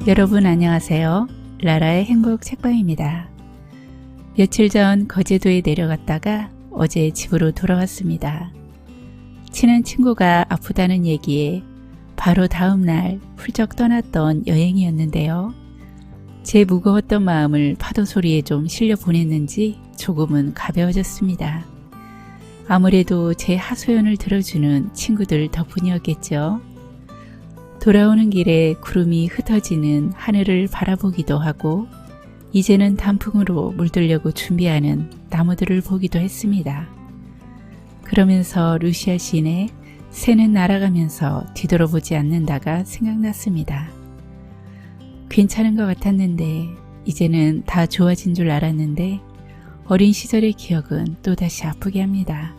여러분 안녕하세요. 라라의 행복 책방입니다. 며칠 전 거제도에 내려갔다가 어제 집으로 돌아왔습니다. 친한 친구가 아프다는 얘기에 바로 다음날 훌쩍 떠났던 여행이었는데요. 제 무거웠던 마음을 파도 소리에 좀 실려 보냈는지 조금은 가벼워졌습니다. 아무래도 제 하소연을 들어주는 친구들 덕분이었겠죠. 돌아오는 길에 구름이 흩어지는 하늘을 바라보기도 하고 이제는 단풍으로 물들려고 준비하는 나무들을 보기도 했습니다. 그러면서 루시아 시인의 새는 날아가면서 뒤돌아보지 않는다가 생각났습니다. 괜찮은 것 같았는데 이제는 다 좋아진 줄 알았는데 어린 시절의 기억은 또다시 아프게 합니다.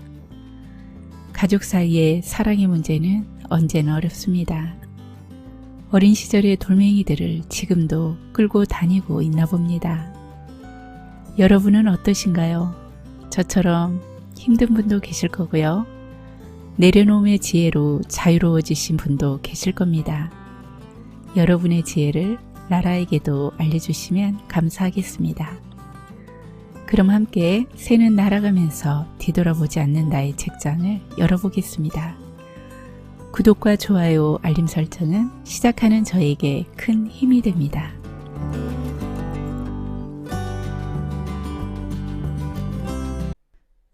가족 사이의 사랑의 문제는 언제나 어렵습니다. 어린 시절의 돌멩이들을 지금도 끌고 다니고 있나 봅니다. 여러분은 어떠신가요? 저처럼 힘든 분도 계실 거고요. 내려놓음의 지혜로 자유로워지신 분도 계실 겁니다. 여러분의 지혜를 라라에게도 알려주시면 감사하겠습니다. 그럼 함께 새는 날아가면서 뒤돌아보지 않는다의 책장을 열어보겠습니다. 구독과 좋아요, 알림 설정은 시작하는 저에게 큰 힘이 됩니다.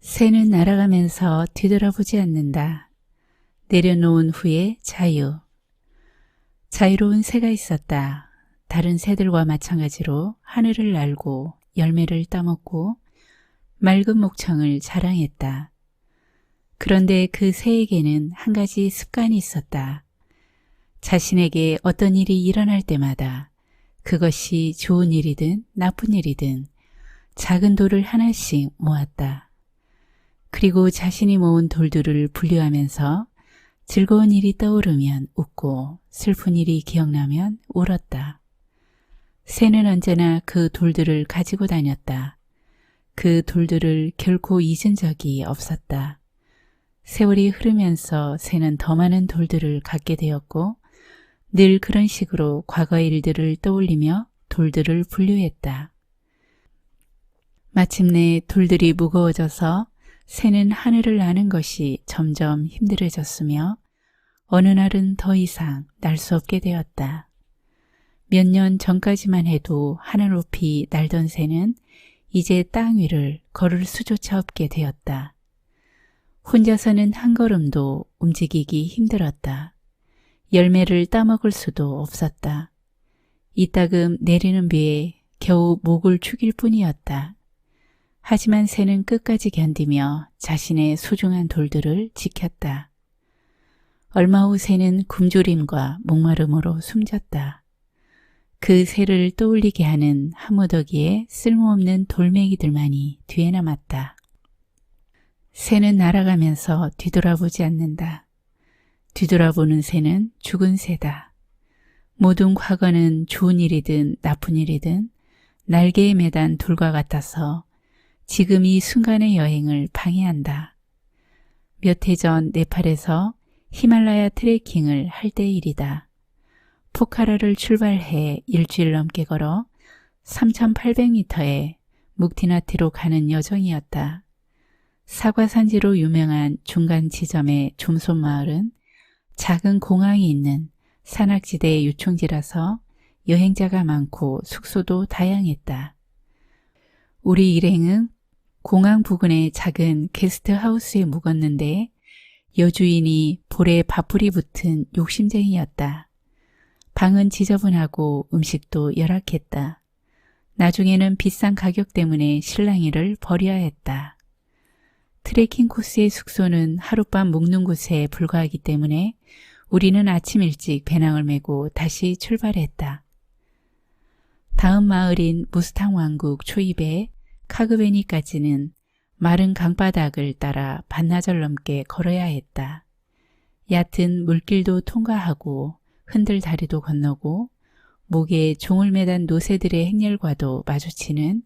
새는 날아가면서 뒤돌아보지 않는다. 내려놓은 후에 자유. 자유로운 새가 있었다. 다른 새들과 마찬가지로 하늘을 날고 열매를 따먹고 맑은 목청을 자랑했다. 그런데 그 새에게는 한 가지 습관이 있었다. 자신에게 어떤 일이 일어날 때마다 그것이 좋은 일이든 나쁜 일이든 작은 돌을 하나씩 모았다. 그리고 자신이 모은 돌들을 분류하면서 즐거운 일이 떠오르면 웃고 슬픈 일이 기억나면 울었다. 새는 언제나 그 돌들을 가지고 다녔다. 그 돌들을 결코 잊은 적이 없었다. 세월이 흐르면서 새는 더 많은 돌들을 갖게 되었고 늘 그런 식으로 과거의 일들을 떠올리며 돌들을 분류했다. 마침내 돌들이 무거워져서 새는 하늘을 나는 것이 점점 힘들어졌으며 어느 날은 더 이상 날 수 없게 되었다. 몇 년 전까지만 해도 하늘 높이 날던 새는 이제 땅 위를 걸을 수조차 없게 되었다. 혼자서는 한 걸음도 움직이기 힘들었다. 열매를 따먹을 수도 없었다. 이따금 내리는 비에 겨우 목을 축일 뿐이었다. 하지만 새는 끝까지 견디며 자신의 소중한 돌들을 지켰다. 얼마 후 새는 굶주림과 목마름으로 숨졌다. 그 새를 떠올리게 하는 한무더기에 쓸모없는 돌멩이들만이 뒤에 남았다. 새는 날아가면서 뒤돌아보지 않는다. 뒤돌아보는 새는 죽은 새다. 모든 과거는 좋은 일이든 나쁜 일이든 날개에 매단 돌과 같아서 지금 이 순간의 여행을 방해한다. 몇 해 전 네팔에서 히말라야 트레킹을 할 때의 일이다. 포카라를 출발해 일주일 넘게 걸어 3,800m의 묵티나티로 가는 여정이었다. 사과산지로 유명한 중간 지점의 좀손마을은 작은 공항이 있는 산악지대의 유충지라서 여행자가 많고 숙소도 다양했다. 우리 일행은 공항 부근의 작은 게스트하우스에 묵었는데 여주인이 볼에 밥풀이 붙은 욕심쟁이였다. 방은 지저분하고 음식도 열악했다. 나중에는 비싼 가격 때문에 실랑이를 벌여야 했다. 트레킹 코스의 숙소는 하룻밤 묵는 곳에 불과하기 때문에 우리는 아침 일찍 배낭을 메고 다시 출발했다. 다음 마을인 무스탕 왕국 초입의 카그베니까지는 마른 강바닥을 따라 반나절 넘게 걸어야 했다. 얕은 물길도 통과하고 흔들 다리도 건너고 목에 종을 매단 노새들의 행렬과도 마주치는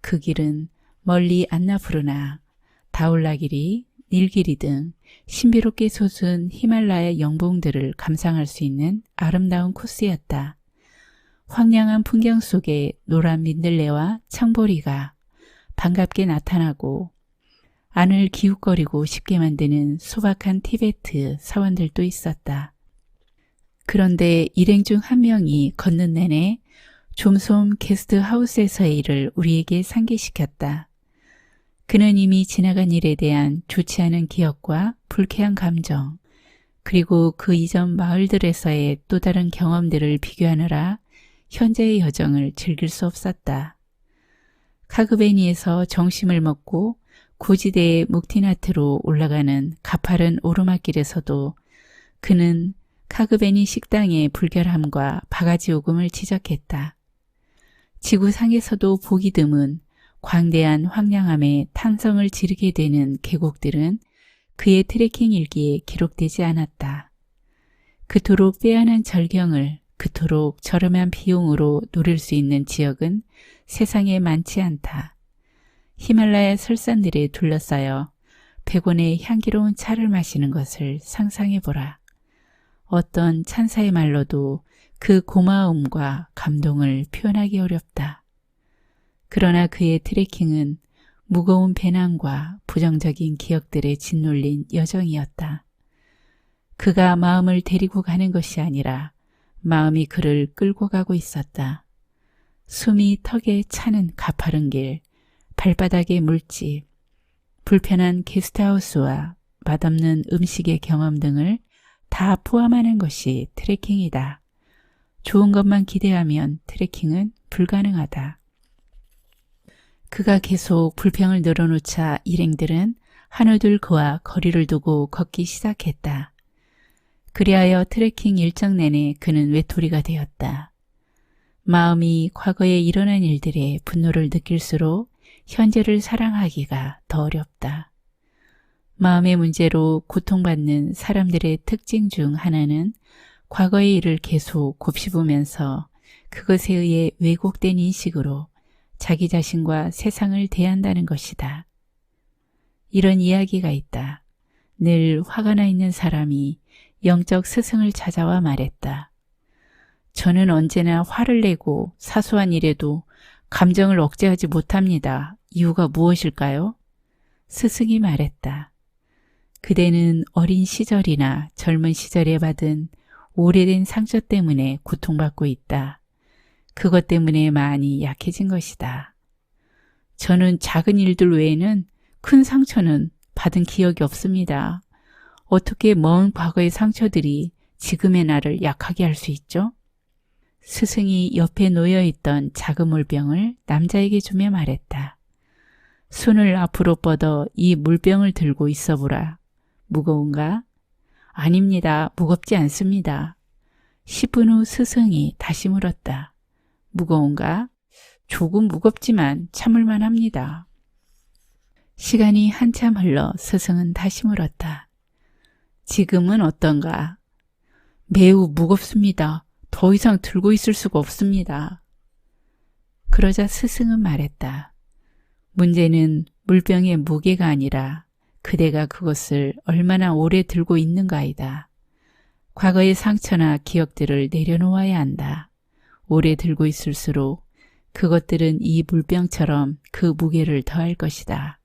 그 길은 멀리 안나푸르나, 다울라길이, 닐길이 등 신비롭게 솟은 히말라야 영봉들을 감상할 수 있는 아름다운 코스였다. 황량한 풍경 속에 노란 민들레와 청보리가 반갑게 나타나고 안을 기웃거리고 싶게 만드는 소박한 티베트 사원들도 있었다. 그런데 일행 중 한 명이 걷는 내내 좀솜 게스트하우스에서의 일을 우리에게 상기시켰다. 그는 이미 지나간 일에 대한 좋지 않은 기억과 불쾌한 감정, 그리고 그 이전 마을들에서의 또 다른 경험들을 비교하느라 현재의 여정을 즐길 수 없었다. 카그베니에서 정심을 먹고 고지대의 묵티나트로 올라가는 가파른 오르막길에서도 그는 카그베니 식당의 불결함과 바가지 요금을 지적했다. 지구상에서도 보기 드문 광대한 황량함에 탄성을 지르게 되는 계곡들은 그의 트레킹 일기에 기록되지 않았다. 그토록 빼어난 절경을 그토록 저렴한 비용으로 누릴 수 있는 지역은 세상에 많지 않다. 히말라야 설산들에 둘러싸여 100원의 향기로운 차를 마시는 것을 상상해보라. 어떤 찬사의 말로도 그 고마움과 감동을 표현하기 어렵다. 그러나 그의 트레킹은 무거운 배낭과 부정적인 기억들에 짓눌린 여정이었다. 그가 마음을 데리고 가는 것이 아니라 마음이 그를 끌고 가고 있었다. 숨이 턱에 차는 가파른 길, 발바닥의 물집, 불편한 게스트하우스와 맛없는 음식의 경험 등을 다 포함하는 것이 트레킹이다. 좋은 것만 기대하면 트레킹은 불가능하다. 그가 계속 불평을 늘어놓자 일행들은 하나둘 그와 거리를 두고 걷기 시작했다. 그리하여 트레킹 일정 내내 그는 외톨이가 되었다. 마음이 과거에 일어난 일들에 분노를 느낄수록 현재를 사랑하기가 더 어렵다. 마음의 문제로 고통받는 사람들의 특징 중 하나는 과거의 일을 계속 곱씹으면서 그것에 의해 왜곡된 인식으로 자기 자신과 세상을 대한다는 것이다. 이런 이야기가 있다. 늘 화가 나 있는 사람이 영적 스승을 찾아와 말했다. 저는 언제나 화를 내고 사소한 일에도 감정을 억제하지 못합니다. 이유가 무엇일까요? 스승이 말했다. 그대는 어린 시절이나 젊은 시절에 받은 오래된 상처 때문에 고통받고 있다. 그것 때문에 많이 약해진 것이다. 저는 작은 일들 외에는 큰 상처는 받은 기억이 없습니다. 어떻게 먼 과거의 상처들이 지금의 나를 약하게 할 수 있죠? 스승이 옆에 놓여있던 작은 물병을 남자에게 주며 말했다. 손을 앞으로 뻗어 이 물병을 들고 있어보라. 무거운가? 아닙니다. 무겁지 않습니다. 10분 후 스승이 다시 물었다. 무거운가? 조금 무겁지만 참을만 합니다. 시간이 한참 흘러 스승은 다시 물었다. 지금은 어떤가? 매우 무겁습니다. 더 이상 들고 있을 수가 없습니다. 그러자 스승은 말했다. 문제는 물병의 무게가 아니라 그대가 그것을 얼마나 오래 들고 있는가이다. 과거의 상처나 기억들을 내려놓아야 한다. 오래 들고 있을수록 그것들은 이 물병처럼 그 무게를 더할 것이다.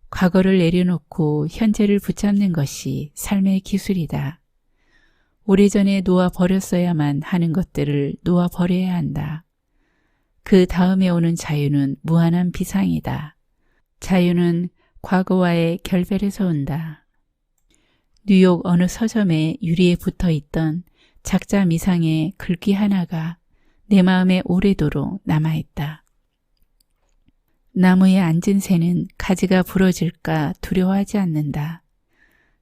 과거를 내려놓고 현재를 붙잡는 것이 삶의 기술이다. 오래전에 놓아버렸어야만 하는 것들을 놓아버려야 한다. 그 다음에 오는 자유는 무한한 비상이다. 자유는 과거와의 결별에서 온다. 뉴욕 어느 서점에 유리에 붙어있던 작자 미상의 글귀 하나가 내 마음에 오래도록 남아있다. 나무에 앉은 새는 가지가 부러질까 두려워하지 않는다.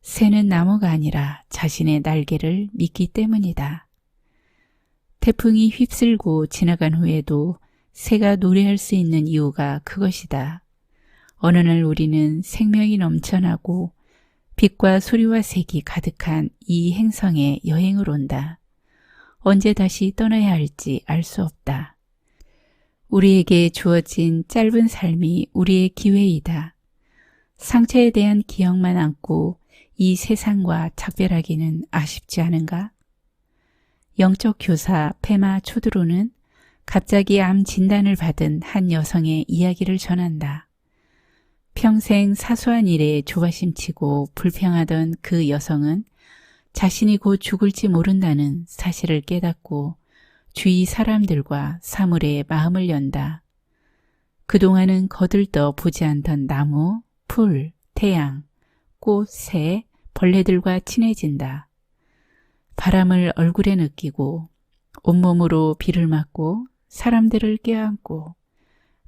새는 나무가 아니라 자신의 날개를 믿기 때문이다. 태풍이 휩쓸고 지나간 후에도 새가 노래할 수 있는 이유가 그것이다. 어느 날 우리는 생명이 넘쳐나고 빛과 소리와 색이 가득한 이 행성에 여행을 온다. 언제 다시 떠나야 할지 알 수 없다. 우리에게 주어진 짧은 삶이 우리의 기회이다. 상처에 대한 기억만 안고 이 세상과 작별하기는 아쉽지 않은가? 영적 교사 페마 초드로는 갑자기 암 진단을 받은 한 여성의 이야기를 전한다. 평생 사소한 일에 조바심치고 불평하던 그 여성은 자신이 곧 죽을지 모른다는 사실을 깨닫고 주위 사람들과 사물에 마음을 연다. 그동안은 거들떠 보지 않던 나무, 풀, 태양, 꽃, 새, 벌레들과 친해진다. 바람을 얼굴에 느끼고 온몸으로 비를 맞고 사람들을 껴안고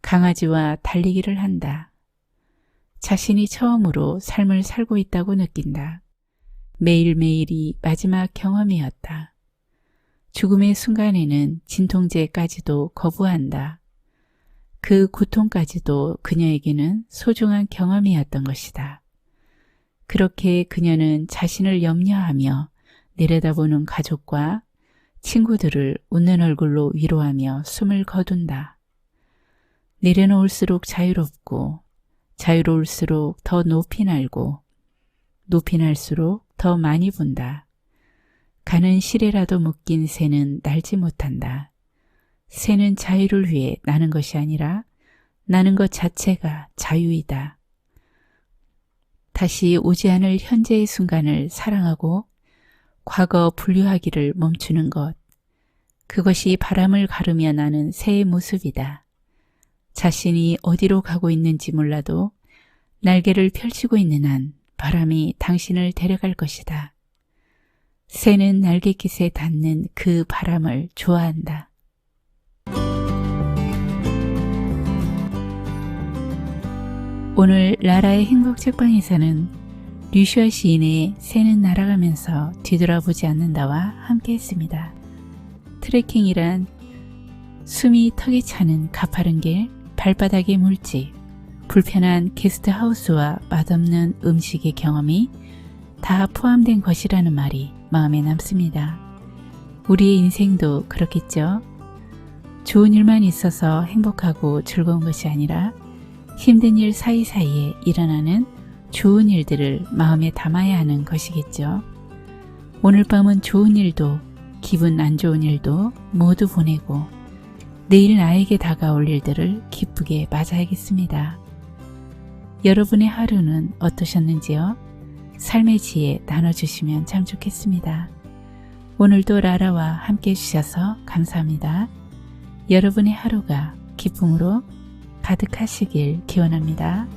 강아지와 달리기를 한다. 자신이 처음으로 삶을 살고 있다고 느낀다. 매일매일이 마지막 경험이었다. 죽음의 순간에는 진통제까지도 거부한다. 그 고통까지도 그녀에게는 소중한 경험이었던 것이다. 그렇게 그녀는 자신을 염려하며 내려다보는 가족과 친구들을 웃는 얼굴로 위로하며 숨을 거둔다. 내려놓을수록 자유롭고 자유로울수록 더 높이 날고 높이 날수록 더 많이 분다. 가는 실에라도 묶인 새는 날지 못한다. 새는 자유를 위해 나는 것이 아니라 나는 것 자체가 자유이다. 다시 오지 않을 현재의 순간을 사랑하고 과거 분류하기를 멈추는 것. 그것이 바람을 가르며 나는 새의 모습이다. 자신이 어디로 가고 있는지 몰라도 날개를 펼치고 있는 한 바람이 당신을 데려갈 것이다. 새는 날갯깃에 닿는 그 바람을 좋아한다. 오늘 라라의 행복 책방에서는 류슈아 시인의 새는 날아가면서 뒤돌아보지 않는다와 함께 했습니다. 트레킹이란 숨이 턱에 차는 가파른 길, 발바닥의 물집, 불편한 게스트하우스와 맛없는 음식의 경험이 다 포함된 것이라는 말이 마음에 남습니다. 우리의 인생도 그렇겠죠? 좋은 일만 있어서 행복하고 즐거운 것이 아니라 힘든 일 사이사이에 일어나는 좋은 일들을 마음에 담아야 하는 것이겠죠. 오늘 밤은 좋은 일도 기분 안 좋은 일도 모두 보내고 내일 나에게 다가올 일들을 기쁘게 맞아야겠습니다. 여러분의 하루는 어떠셨는지요? 삶의 지혜 나눠주시면 참 좋겠습니다. 오늘도 라라와 함께 해주셔서 감사합니다. 여러분의 하루가 기쁨으로 가득하시길 기원합니다.